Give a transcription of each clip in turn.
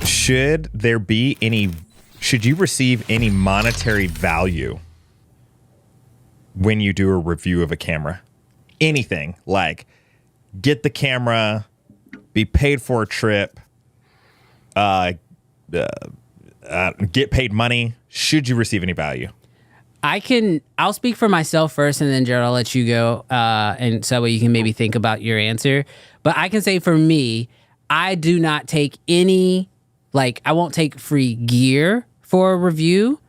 should you receive any monetary value when you do a review of a camera? Anything like get the camera, be paid for a trip, get paid money. Should you receive any value? I'll speak for myself first, and then Gerald, I'll let you go. And so you can maybe think about your answer. But I can say for me, I do not take I won't take free gear for a review.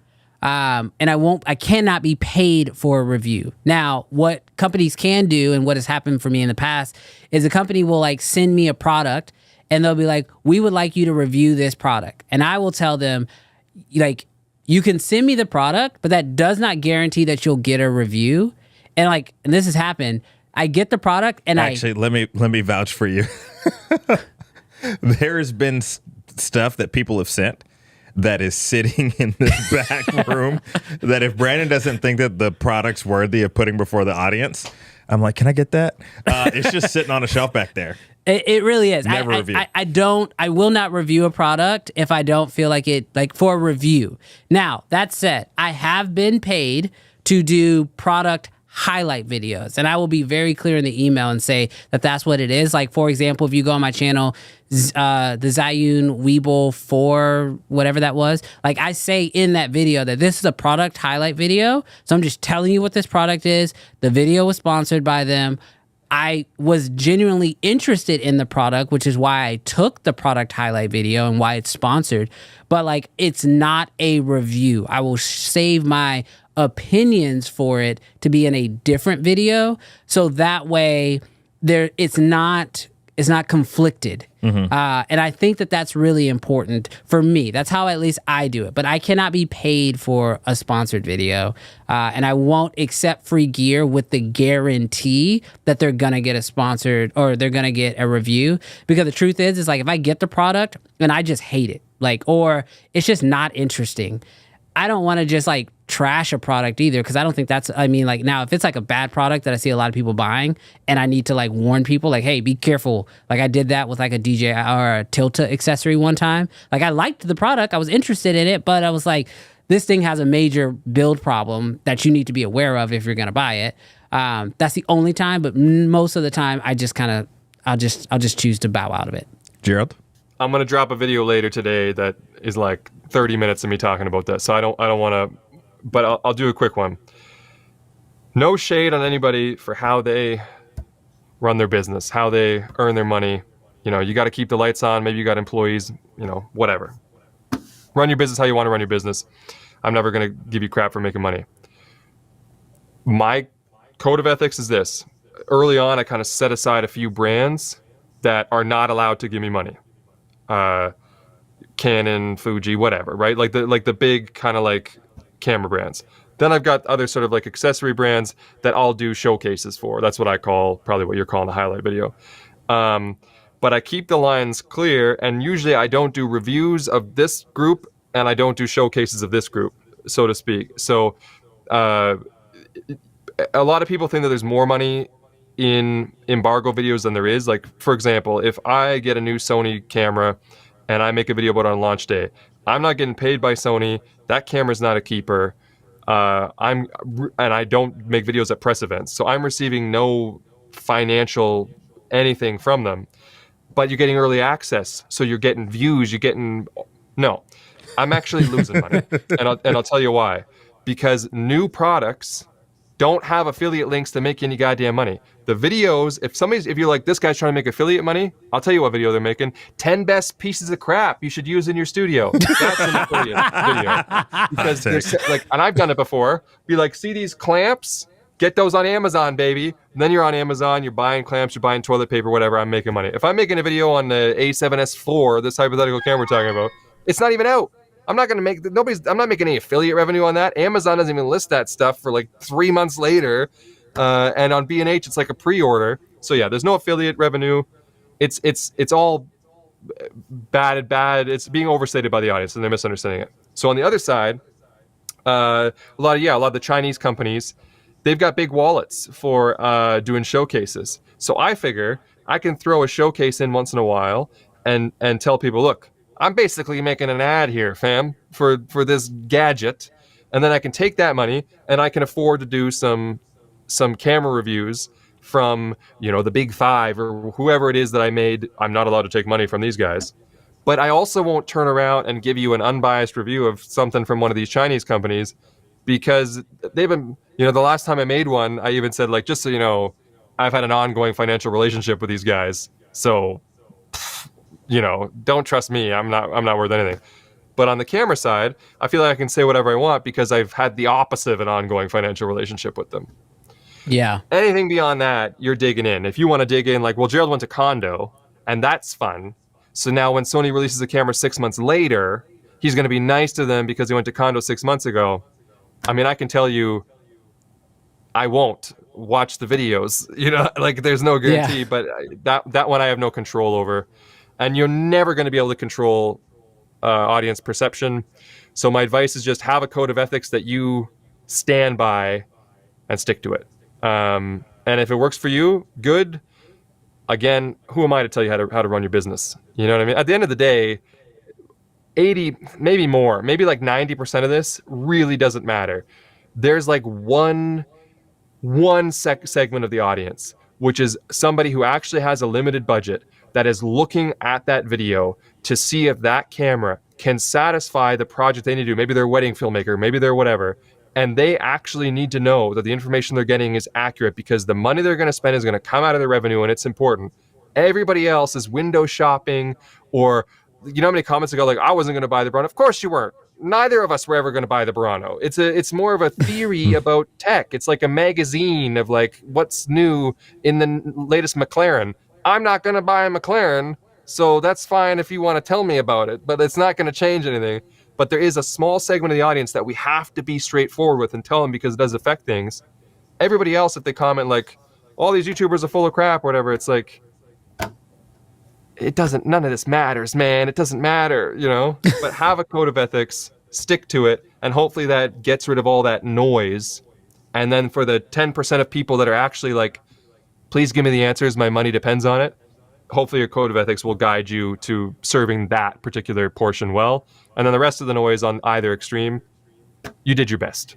And I cannot be paid for a review. Now, what companies can do, and what has happened for me in the past, is a company will send me a product and they'll be like, we would like you to review this product. And I will tell them, you can send me the product, but that does not guarantee that you'll get a review. And this has happened. I get the product and let me vouch for you. There's been stuff that people have sent that is sitting in this back room that if Brandon doesn't think that the product's worthy of putting before the audience, I'm like, can I get that? It's just sitting on a shelf back there. It really is. Never review. I will not review a product if I don't feel like it, for a review. Now, that said, I have been paid to do product highlight videos, and I will be very clear in the email and say that that's what it is. For example, if you go on my channel, the Zayun Weeble 4, whatever that was, I say in that video that this is a product highlight video. So I'm just telling you what this product is. The video was sponsored by them. I was genuinely interested in the product, which is why I took the product highlight video and why it's sponsored. But it's not a review. I will save my opinions for it to be in a different video, so that way it's not conflicted. Mm-hmm. And I think that that's really important for me. That's how at least I do it. But I cannot be paid for a sponsored video, and I won't accept free gear with the guarantee that they're gonna get a sponsored or they're gonna get a review. Because the truth is if I get the product and I just hate it, or it's just not interesting, I don't want to just trash a product either, because I don't think that's, now if it's a bad product that I see a lot of people buying and I need to warn people hey, be careful. I did that with a DJI or a Tilta accessory one time. I liked the product, I was interested in it, but I was this thing has a major build problem that you need to be aware of if you're going to buy it. That's the only time, but most of the time I just I'll just choose to bow out of it. Gerald? I'm going to drop a video later today that is 30 minutes of me talking about that. So I don't want to, but I'll do a quick one. No shade on anybody for how they run their business, how they earn their money. You got to keep the lights on. Maybe you got employees, whatever. Run your business how you want to run your business. I'm never going to give you crap for making money. My code of ethics is this. Early on, I kind of set aside a few brands that are not allowed to give me money. Canon, Fuji, whatever, right? The big kind of camera brands. Then I've got other sort of accessory brands that I'll do showcases for. That's what I call, probably what you're calling a highlight video. But I keep the lines clear, and usually I don't do reviews of this group and I don't do showcases of this group, so to speak. So a lot of people think that there's more money in embargo videos than there is. For example, if I get a new Sony camera and I make a video about it on launch day, I'm not getting paid by Sony. That camera's not a keeper. And I don't make videos at press events, so I'm receiving no financial anything from them. But you're getting early access, so you're getting views. No, I'm actually losing money, and I'll tell you why. Because new products don't have affiliate links to make any goddamn money. The videos, if you're this guy's trying to make affiliate money, I'll tell you what video they're making. 10 best pieces of crap you should use in your studio. That's an affiliate video. Because and I've done it before. Be see these clamps? Get those on Amazon, baby. And then you're on Amazon, you're buying clamps, you're buying toilet paper, whatever, I'm making money. If I'm making a video on the A7S4, this hypothetical camera we're talking about, it's not even out. I'm not making any affiliate revenue on that. Amazon doesn't even list that stuff for 3 months later. And on B&H, it's a pre-order. So yeah, there's no affiliate revenue. It's all bad. It's being overstated by the audience and they're misunderstanding it. So on the other side, a lot of the Chinese companies, they've got big wallets for doing showcases. So I figure I can throw a showcase in once in a while and tell people, look, I'm basically making an ad here, fam, for this gadget, and then I can take that money and I can afford to do some camera reviews from, you know, the big five or whoever it is that I made. I'm not allowed to take money from these guys. But I also won't turn around and give you an unbiased review of something from one of these Chinese companies, because they've been, you know, the last time I made one, I even said, like, just so you know, I've had an ongoing financial relationship with these guys. So, you know, don't trust me. I'm not worth anything. But on the camera side, I feel like I can say whatever I want because I've had the opposite of an ongoing financial relationship with them. Yeah. Anything beyond that, you're digging in. If you want to dig in, like, well, Gerald went to condo, and that's fun. So now when Sony releases a camera 6 months later, he's going to be nice to them because he went to condo 6 months ago. I mean, I can tell you, I won't watch the videos. You know, like, there's no guarantee. Yeah. But that one I have no control over, and you're never going to be able to control audience perception. So my advice is just have a code of ethics that you stand by and stick to it. And if it works for you, good. Again, who am I to tell you how to run your business? You know what I mean? At the end of the day, 80, maybe more, maybe like 90% of this really doesn't matter. There's like one segment of the audience, which is somebody who actually has a limited budget that is looking at that video to see if that camera can satisfy the project they need to do. Maybe they're a wedding filmmaker, maybe they're whatever. And they actually need to know that the information they're getting is accurate, because the money they're going to spend is going to come out of their revenue, and it's important. Everybody else is window shopping, or, you know how many comments ago, like, I wasn't going to buy the Burano. Of course you weren't. Neither of us were ever going to buy the Burano. It's more of a theory about tech. It's like a magazine of like what's new in the latest McLaren. I'm not going to buy a McLaren, so that's fine if you want to tell me about it, but it's not going to change anything. But there is a small segment of the audience that we have to be straightforward with and tell them, because it does affect things. Everybody else, if they comment like, all these YouTubers are full of crap or whatever, it's like, none of this matters, man. It doesn't matter, you know? But have a code of ethics, stick to it, and hopefully that gets rid of all that noise. And then for the 10% of people that are actually like, please give me the answers, my money depends on it, hopefully your code of ethics will guide you to serving that particular portion well. And then the rest of the noise on either extreme, you did your best.